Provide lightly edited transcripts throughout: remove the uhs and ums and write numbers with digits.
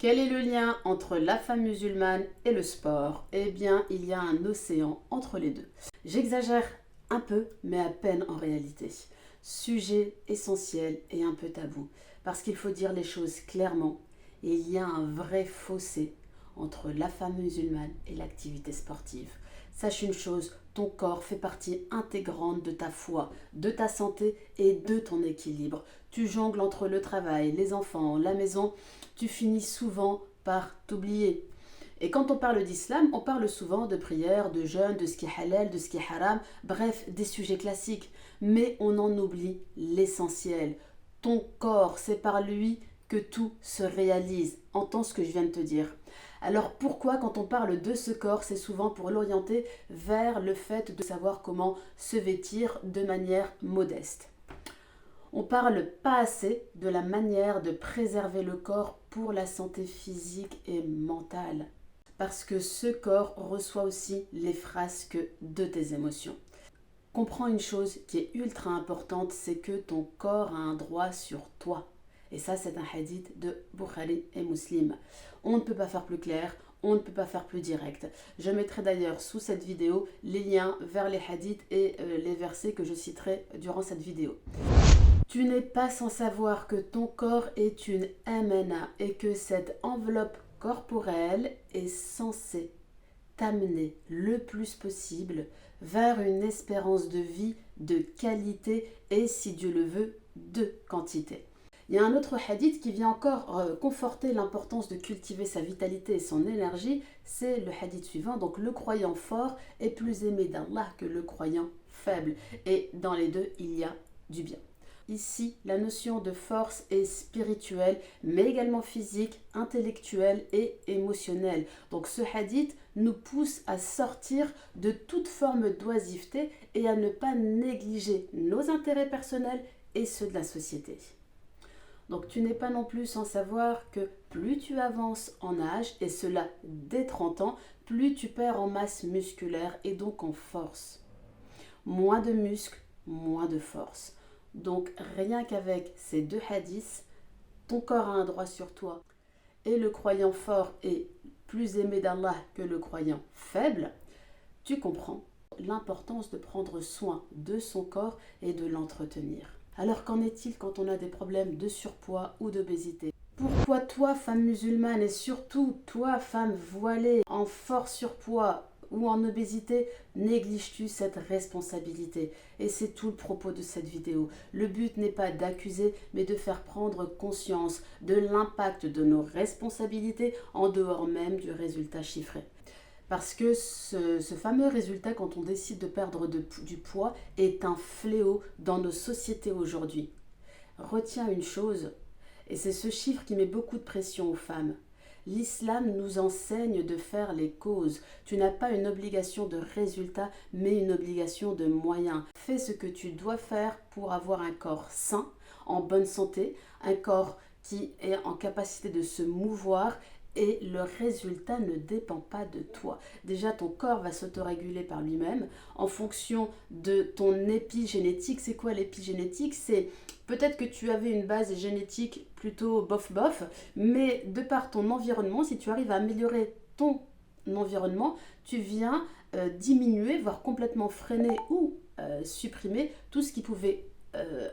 Quel est le lien entre la femme musulmane et le sport? Eh bien, il y a un océan entre les deux. J'exagère un peu, mais à peine en réalité. Sujet essentiel et un peu tabou, parce qu'il faut dire les choses clairement. Il y a un vrai fossé entre la femme musulmane et l'activité sportive. Sache une chose, ton corps fait partie intégrante de ta foi, de ta santé et de ton équilibre. Tu jongles entre le travail, les enfants, la maison, tu finis souvent par t'oublier. Et quand on parle d'islam, on parle souvent de prière, de jeûne, de ce qui est halal, de ce qui est haram, bref, des sujets classiques. Mais on en oublie l'essentiel. Ton corps, c'est par lui que tout se réalise. Entends ce que je viens de te dire. Alors pourquoi quand on parle de ce corps, c'est souvent pour l'orienter vers le fait de savoir comment se vêtir de manière modeste. On parle pas assez de la manière de préserver le corps pour la santé physique et mentale. Parce que ce corps reçoit aussi les frasques de tes émotions. Comprends une chose qui est ultra importante, c'est que ton corps a un droit sur toi. Et ça, c'est un hadith de Bukhari et Muslim. On ne peut pas faire plus clair, on ne peut pas faire plus direct. Je mettrai d'ailleurs sous cette vidéo les liens vers les hadiths et les versets que je citerai durant cette vidéo. Tu n'es pas sans savoir que ton corps est une MNA et que cette enveloppe corporelle est censée t'amener le plus possible vers une espérance de vie de qualité et, si Dieu le veut, de quantité. Il y a un autre hadith qui vient encore conforter l'importance de cultiver sa vitalité et son énergie, c'est le hadith suivant. Donc le croyant fort est plus aimé d'Allah que le croyant faible. Et dans les deux, il y a du bien. Ici, la notion de force est spirituelle, mais également physique, intellectuelle et émotionnelle. Donc ce hadith nous pousse à sortir de toute forme d'oisiveté et à ne pas négliger nos intérêts personnels et ceux de la société. Donc tu n'es pas non plus sans savoir que plus tu avances en âge, et cela dès 30 ans, plus tu perds en masse musculaire et donc en force. Moins de muscles, moins de force. Donc rien qu'avec ces deux hadiths, ton corps a un droit sur toi. Et le croyant fort est plus aimé d'Allah que le croyant faible. Tu comprends l'importance de prendre soin de son corps et de l'entretenir. Alors qu'en est-il quand on a des problèmes de surpoids ou d'obésité? Pourquoi toi, femme musulmane, et surtout toi, femme voilée, en fort surpoids ou en obésité, négliges-tu cette responsabilité? Et c'est tout le propos de cette vidéo. Le but n'est pas d'accuser, mais de faire prendre conscience de l'impact de nos responsabilités en dehors même du résultat chiffré. Parce que ce fameux résultat, quand on décide de perdre du poids, est un fléau dans nos sociétés aujourd'hui. Retiens une chose, et c'est ce chiffre qui met beaucoup de pression aux femmes. L'islam nous enseigne de faire les causes. Tu n'as pas une obligation de résultat, mais une obligation de moyens. Fais ce que tu dois faire pour avoir un corps sain, en bonne santé, un corps qui est en capacité de se mouvoir, et le résultat ne dépend pas de toi. Déjà, ton corps va s'autoréguler par lui-même en fonction de ton épigénétique. C'est quoi l'épigénétique? C'est peut-être que tu avais une base génétique plutôt bof-bof, mais de par ton environnement, si tu arrives à améliorer ton environnement, tu viens diminuer, voire complètement freiner ou supprimer tout ce qui pouvait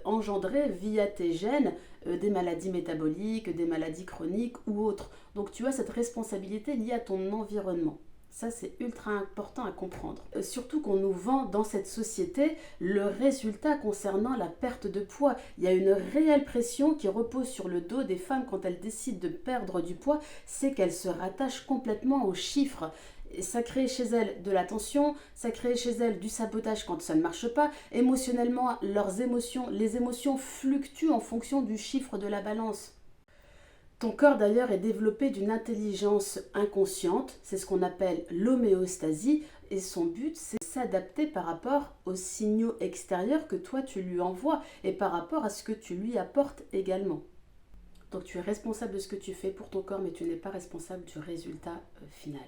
engendrer via tes gènes des maladies métaboliques, des maladies chroniques ou autres. Donc tu as cette responsabilité liée à ton environnement. Ça, c'est ultra important à comprendre. Surtout qu'on nous vend dans cette société le résultat concernant la perte de poids. Il y a une réelle pression qui repose sur le dos des femmes quand elles décident de perdre du poids, c'est qu'elles se rattachent complètement aux chiffres. Et ça crée chez elles de la tension, ça crée chez elles du sabotage quand ça ne marche pas. Émotionnellement, les émotions fluctuent en fonction du chiffre de la balance. Ton corps d'ailleurs est développé d'une intelligence inconsciente, c'est ce qu'on appelle l'homéostasie, et son but c'est de s'adapter par rapport aux signaux extérieurs que toi tu lui envoies et par rapport à ce que tu lui apportes également. Donc tu es responsable de ce que tu fais pour ton corps, mais tu n'es pas responsable du résultat final.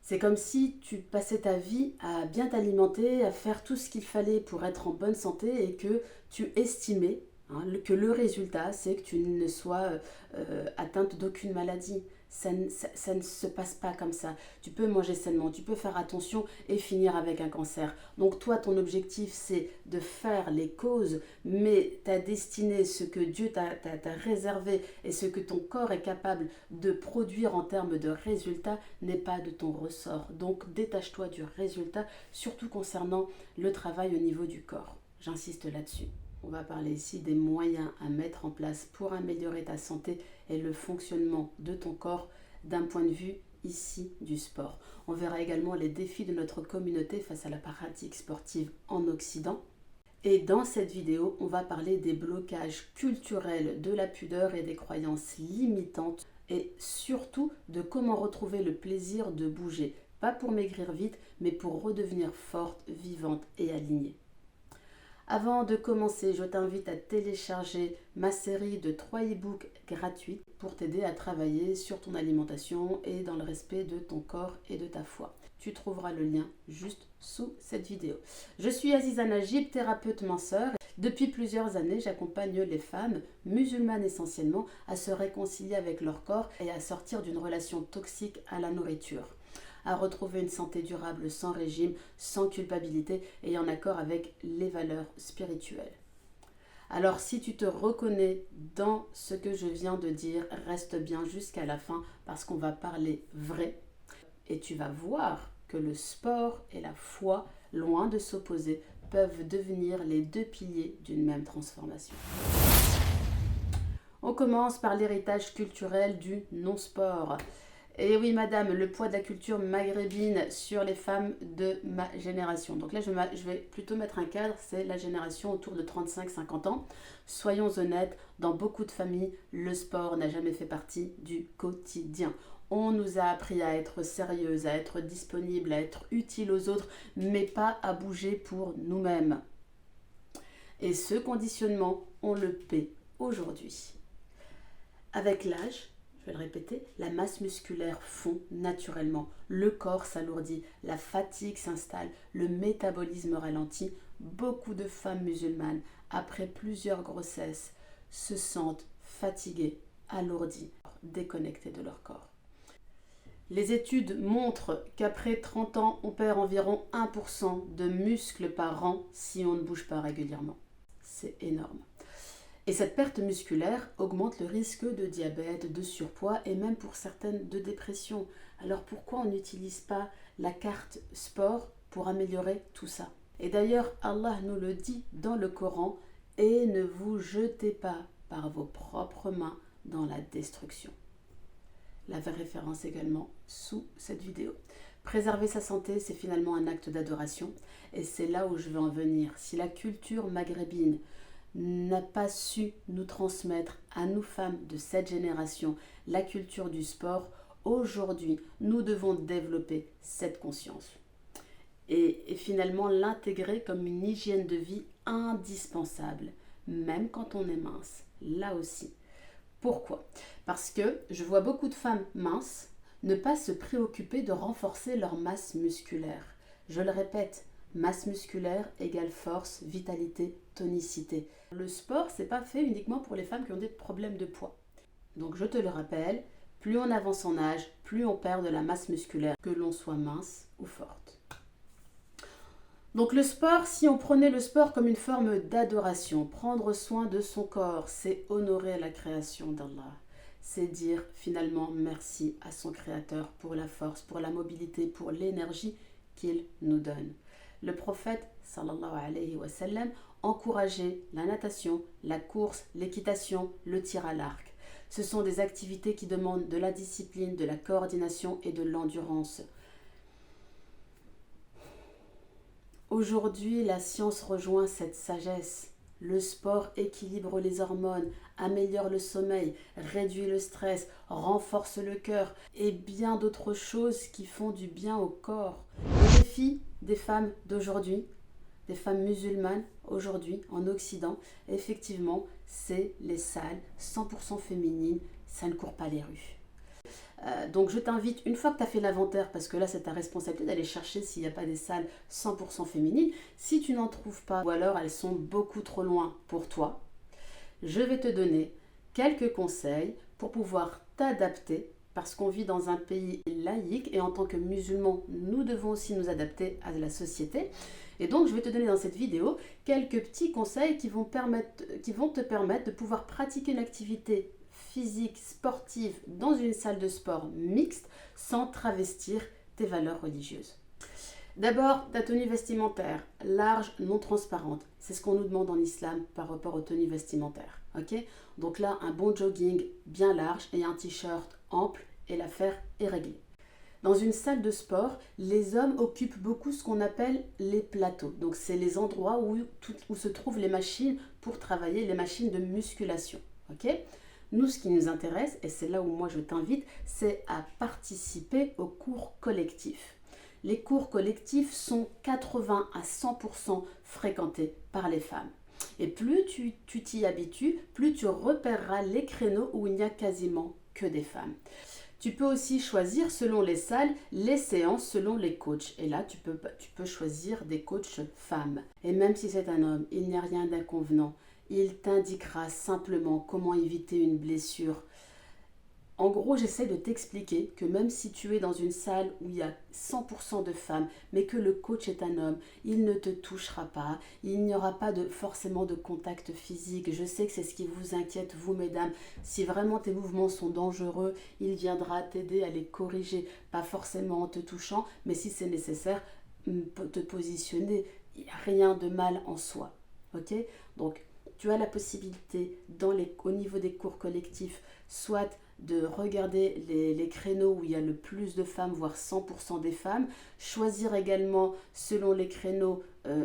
C'est comme si tu passais ta vie à bien t'alimenter, à faire tout ce qu'il fallait pour être en bonne santé et que tu estimais, que le résultat, c'est que tu ne sois atteinte d'aucune maladie. Ça ne se passe pas comme ça. Tu peux manger sainement, tu peux faire attention et finir avec un cancer. Donc toi, ton objectif, c'est de faire les causes, mais ta destinée, ce que Dieu t'a réservé et ce que ton corps est capable de produire en termes de résultats n'est pas de ton ressort. Donc détache-toi du résultat, surtout concernant le travail au niveau du corps. J'insiste là-dessus. On va parler ici des moyens à mettre en place pour améliorer ta santé et le fonctionnement de ton corps d'un point de vue ici du sport. On verra également les défis de notre communauté face à la pratique sportive en Occident. Et dans cette vidéo, on va parler des blocages culturels de la pudeur et des croyances limitantes et surtout de comment retrouver le plaisir de bouger. Pas pour maigrir vite, mais pour redevenir forte, vivante et alignée. Avant de commencer, je t'invite à télécharger ma série de 3 e-books gratuits pour t'aider à travailler sur ton alimentation et dans le respect de ton corps et de ta foi. Tu trouveras le lien juste sous cette vidéo. Je suis Aziza Najib, thérapeute minceur. Depuis plusieurs années, j'accompagne les femmes, musulmanes essentiellement, à se réconcilier avec leur corps et à sortir d'une relation toxique à la nourriture, à retrouver une santé durable sans régime, sans culpabilité et en accord avec les valeurs spirituelles. Alors si tu te reconnais dans ce que je viens de dire, reste bien jusqu'à la fin parce qu'on va parler vrai et tu vas voir que le sport et la foi, loin de s'opposer, peuvent devenir les 2 piliers d'une même transformation. On commence par l'héritage culturel du non-sport. Et oui, madame, le poids de la culture maghrébine sur les femmes de ma génération. Donc là, je vais plutôt mettre un cadre, c'est la génération autour de 35-50 ans. Soyons honnêtes, dans beaucoup de familles, le sport n'a jamais fait partie du quotidien. On nous a appris à être sérieuse, à être disponible, à être utile aux autres, mais pas à bouger pour nous-mêmes. Et ce conditionnement, on le paie aujourd'hui. Avec l'âge, je vais le répéter, la masse musculaire fond naturellement, le corps s'alourdit, la fatigue s'installe, le métabolisme ralentit. Beaucoup de femmes musulmanes, après plusieurs grossesses, se sentent fatiguées, alourdies, déconnectées de leur corps. Les études montrent qu'après 30 ans, on perd environ 1% de muscles par an si on ne bouge pas régulièrement. C'est énorme. Et cette perte musculaire augmente le risque de diabète, de surpoids et même pour certaines de dépression. Alors pourquoi on n'utilise pas la carte sport pour améliorer tout ça? Et d'ailleurs, Allah nous le dit dans le Coran, et ne vous jetez pas par vos propres mains dans la destruction. La référence également sous cette vidéo. Préserver sa santé, c'est finalement un acte d'adoration et c'est là où je veux en venir. Si la culture maghrébine n'a pas su nous transmettre à nous femmes de cette génération la culture du sport, aujourd'hui, nous devons développer cette conscience et finalement l'intégrer comme une hygiène de vie indispensable, même quand on est mince, là aussi. Pourquoi? Parce que je vois beaucoup de femmes minces ne pas se préoccuper de renforcer leur masse musculaire. Je le répète, masse musculaire égale force, vitalité, tonicité. Le sport, c'est pas fait uniquement pour les femmes qui ont des problèmes de poids. Donc je te le rappelle, plus on avance en âge, plus on perd de la masse musculaire, que l'on soit mince ou forte. Donc le sport, si on prenait le sport comme une forme d'adoration, prendre soin de son corps, c'est honorer la création d'Allah. C'est dire finalement merci à son créateur pour la force, pour la mobilité, pour l'énergie qu'il nous donne. Le prophète, sallallahu alayhi wa sallam, encourageait la natation, la course, l'équitation, le tir à l'arc. Ce sont des activités qui demandent de la discipline, de la coordination et de l'endurance. Aujourd'hui, la science rejoint cette sagesse. Le sport équilibre les hormones, améliore le sommeil, réduit le stress, renforce le cœur et bien d'autres choses qui font du bien au corps. Le défi des femmes d'aujourd'hui, des femmes musulmanes aujourd'hui en Occident, effectivement, c'est les salles 100% féminines, ça ne court pas les rues. Donc je t'invite, une fois que tu as fait l'inventaire, parce que là c'est ta responsabilité d'aller chercher s'il n'y a pas des salles 100% féminines, si tu n'en trouves pas, ou alors elles sont beaucoup trop loin pour toi, je vais te donner quelques conseils pour pouvoir t'adapter parce qu'on vit dans un pays laïque et en tant que musulmans, nous devons aussi nous adapter à la société. Et donc, je vais te donner dans cette vidéo quelques petits conseils qui vont te permettre de pouvoir pratiquer une activité physique, sportive dans une salle de sport mixte sans travestir tes valeurs religieuses. D'abord, ta tenue vestimentaire, large, non transparente. C'est ce qu'on nous demande en islam par rapport aux tenues vestimentaires. Okay, donc là, un bon jogging bien large et un t-shirt ample et l'affaire est réglée. Dans une salle de sport, les hommes occupent beaucoup ce qu'on appelle les plateaux. Donc c'est les endroits où se trouvent les machines pour travailler, les machines de musculation. Okay, nous, ce qui nous intéresse, et c'est là où moi je t'invite, c'est à participer aux cours collectifs. Les cours collectifs sont 80 à 100% fréquentés par les femmes. Et plus tu t'y habitues, plus tu repéreras les créneaux où il n'y a quasiment que des femmes. Tu peux aussi choisir selon les salles, les séances selon les coachs. Et là, tu peux choisir des coachs femmes. Et même si c'est un homme, il n'y a rien d'inconvenant. Il t'indiquera simplement comment éviter une blessure. En gros, j'essaie de t'expliquer que même si tu es dans une salle où il y a 100% de femmes, mais que le coach est un homme, il ne te touchera pas, il n'y aura pas forcément de contact physique. Je sais que c'est ce qui vous inquiète, vous mesdames. Si vraiment tes mouvements sont dangereux, il viendra t'aider à les corriger, pas forcément en te touchant, mais si c'est nécessaire, te positionner. Il n'y a rien de mal en soi. Ok ? Donc, tu as la possibilité, au niveau des cours collectifs, soit de regarder les créneaux où il y a le plus de femmes, voire 100% des femmes. Choisir également, selon les créneaux,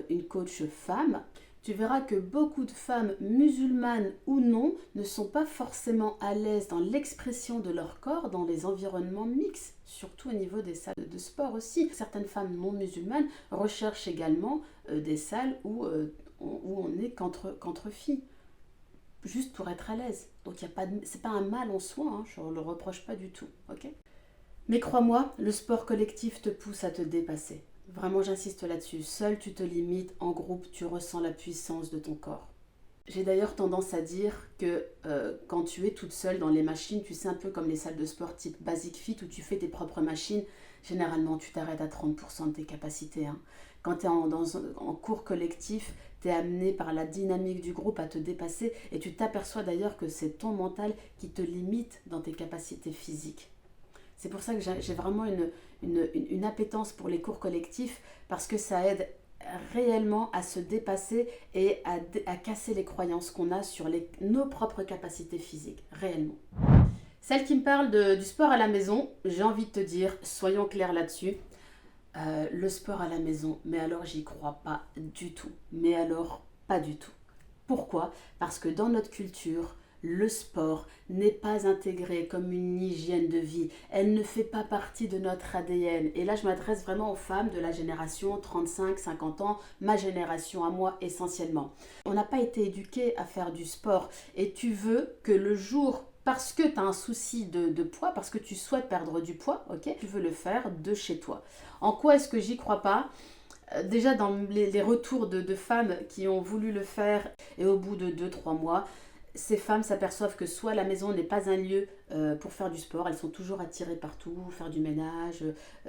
une coach femme. Tu verras que beaucoup de femmes, musulmanes ou non, ne sont pas forcément à l'aise dans l'expression de leur corps dans les environnements mixtes, surtout au niveau des salles de sport aussi. Certaines femmes non musulmanes recherchent également des salles où on n'est qu'entre filles, juste pour être à l'aise. Donc c'est pas un mal en soi, hein, je ne le reproche pas du tout. Okay, mais crois-moi, le sport collectif te pousse à te dépasser. Vraiment, j'insiste là-dessus. Seul, tu te limites. En groupe, tu ressens la puissance de ton corps. J'ai d'ailleurs tendance à dire que quand tu es toute seule dans les machines, tu sais, un peu comme les salles de sport type Basic Fit où tu fais tes propres machines, généralement tu t'arrêtes à 30% de tes capacités. Hein. Quand tu es en cours collectif, tu es amené par la dynamique du groupe à te dépasser et tu t'aperçois d'ailleurs que c'est ton mental qui te limite dans tes capacités physiques. C'est pour ça que j'ai vraiment une appétence pour les cours collectifs parce que ça aide réellement à se dépasser et à casser les croyances qu'on a sur nos propres capacités physiques, réellement. Celle qui me parle du sport à la maison, j'ai envie de te dire, soyons clairs là-dessus, le sport à la maison, mais alors j'y crois pas du tout, mais alors pas du tout. Pourquoi ? Parce que dans notre culture, le sport n'est pas intégré comme une hygiène de vie. Elle ne fait pas partie de notre ADN. Et là, je m'adresse vraiment aux femmes de la génération 35-50 ans, ma génération à moi essentiellement. On n'a pas été éduqués à faire du sport. Et tu veux que le jour, parce que tu as un souci de poids, parce que tu souhaites perdre du poids, ok, tu veux le faire de chez toi. En quoi est-ce que j'y crois pas ? Déjà dans les retours de femmes qui ont voulu le faire et au bout de 2-3 mois, ces femmes s'aperçoivent que soit la maison n'est pas un lieu pour faire du sport, elles sont toujours attirées partout, faire du ménage,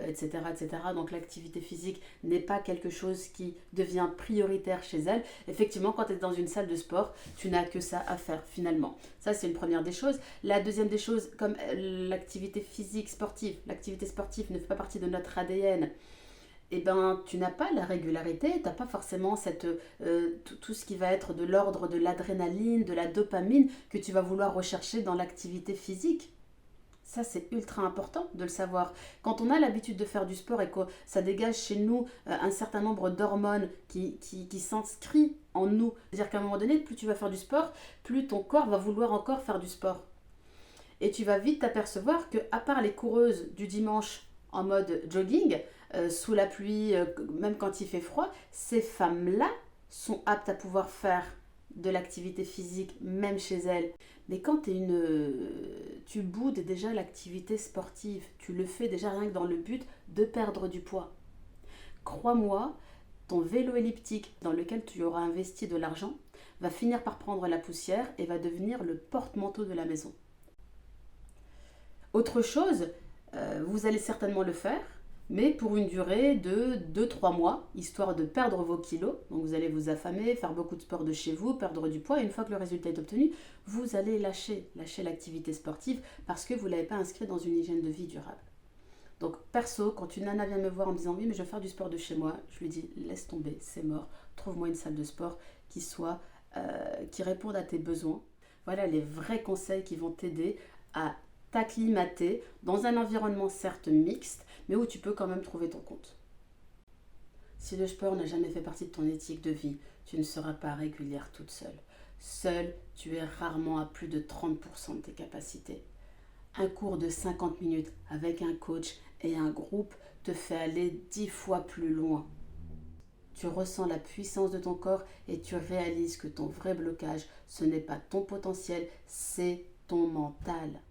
etc., etc. Donc l'activité physique n'est pas quelque chose qui devient prioritaire chez elles. Effectivement, quand tu es dans une salle de sport, tu n'as que ça à faire finalement. Ça, c'est une première des choses. La deuxième des choses, comme l'activité physique sportive, l'activité sportive ne fait pas partie de notre ADN, eh ben, tu n'as pas la régularité, tu n'as pas forcément tout ce qui va être de l'ordre de l'adrénaline, de la dopamine que tu vas vouloir rechercher dans l'activité physique. Ça, c'est ultra important de le savoir. Quand on a l'habitude de faire du sport et que ça dégage chez nous un certain nombre d'hormones qui s'inscrit en nous, c'est-à-dire qu'à un moment donné, plus tu vas faire du sport, plus ton corps va vouloir encore faire du sport. Et tu vas vite t'apercevoir qu'à part les coureuses du dimanche en mode jogging, sous la pluie, même quand il fait froid, ces femmes-là sont aptes à pouvoir faire de l'activité physique, même chez elles. Mais quand tu boudes déjà l'activité sportive, tu le fais déjà rien que dans le but de perdre du poids. Crois-moi, ton vélo elliptique dans lequel tu auras investi de l'argent, va finir par prendre la poussière et va devenir le porte-manteau de la maison. Autre chose, vous allez certainement le faire, mais pour une durée de 2-3 mois, histoire de perdre vos kilos. Donc vous allez vous affamer, faire beaucoup de sport de chez vous, perdre du poids, et une fois que le résultat est obtenu, vous allez lâcher l'activité sportive parce que vous ne l'avez pas inscrit dans une hygiène de vie durable. Donc perso, quand une nana vient me voir en me disant oui mais je veux faire du sport de chez moi, je lui dis laisse tomber, c'est mort, trouve-moi une salle de sport qui réponde à tes besoins. Voilà les vrais conseils qui vont t'aider à t'acclimater dans un environnement certes mixte, mais où tu peux quand même trouver ton compte. Si le sport n'a jamais fait partie de ton éthique de vie, tu ne seras pas régulière toute seule. Seule, tu es rarement à plus de 30% de tes capacités. Un cours de 50 minutes avec un coach et un groupe te fait aller 10 fois plus loin. Tu ressens la puissance de ton corps et tu réalises que ton vrai blocage, ce n'est pas ton potentiel, c'est ton mental.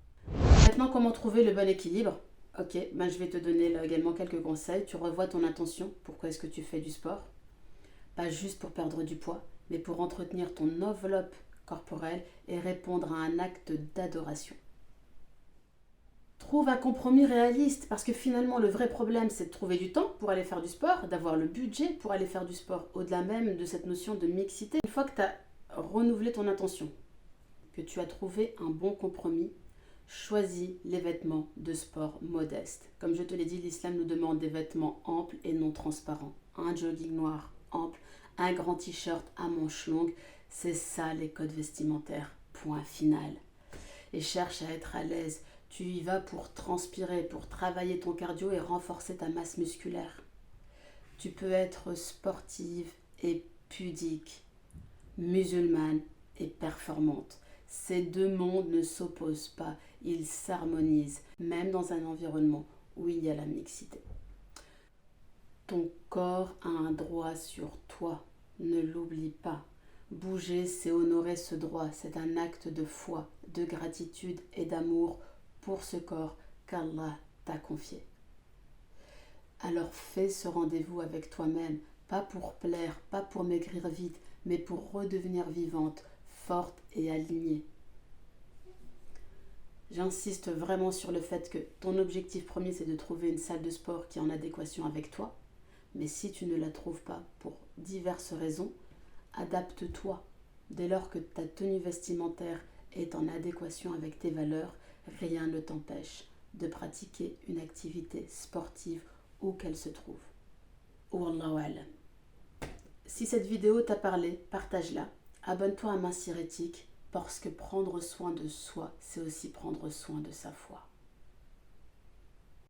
Maintenant, comment trouver le bon équilibre? Ok, je vais te donner là également quelques conseils. Tu revois ton intention. Pourquoi est-ce que tu fais du sport? Pas juste pour perdre du poids, mais pour entretenir ton enveloppe corporelle et répondre à un acte d'adoration. Trouve un compromis réaliste, parce que finalement le vrai problème c'est de trouver du temps pour aller faire du sport, d'avoir le budget pour aller faire du sport, au-delà même de cette notion de mixité. Une fois que tu as renouvelé ton intention, que tu as trouvé un bon compromis, choisis les vêtements de sport modestes. Comme je te l'ai dit, l'islam nous demande des vêtements amples et non transparents. Un jogging noir ample, un grand t-shirt à manches longues, c'est ça les codes vestimentaires, point final. Et cherche à être à l'aise. Tu y vas pour transpirer, pour travailler ton cardio et renforcer ta masse musculaire. Tu peux être sportive et pudique, musulmane et performante. Ces deux mondes ne s'opposent pas, ils s'harmonisent, même dans un environnement où il y a la mixité. Ton corps a un droit sur toi, ne l'oublie pas. Bouger, c'est honorer ce droit, c'est un acte de foi, de gratitude et d'amour pour ce corps qu'Allah t'a confié. Alors fais ce rendez-vous avec toi-même, pas pour plaire, pas pour maigrir vite, mais pour redevenir vivante, forte et alignée. J'insiste vraiment sur le fait que ton objectif premier, c'est de trouver une salle de sport qui est en adéquation avec toi. Mais si tu ne la trouves pas pour diverses raisons, adapte-toi. Dès lors que ta tenue vestimentaire est en adéquation avec tes valeurs, rien ne t'empêche de pratiquer une activité sportive où qu'elle se trouve. Wallahu alam. Si cette vidéo t'a parlé, partage-la. Abonne-toi à Mincir Éthique parce que prendre soin de soi, c'est aussi prendre soin de sa foi.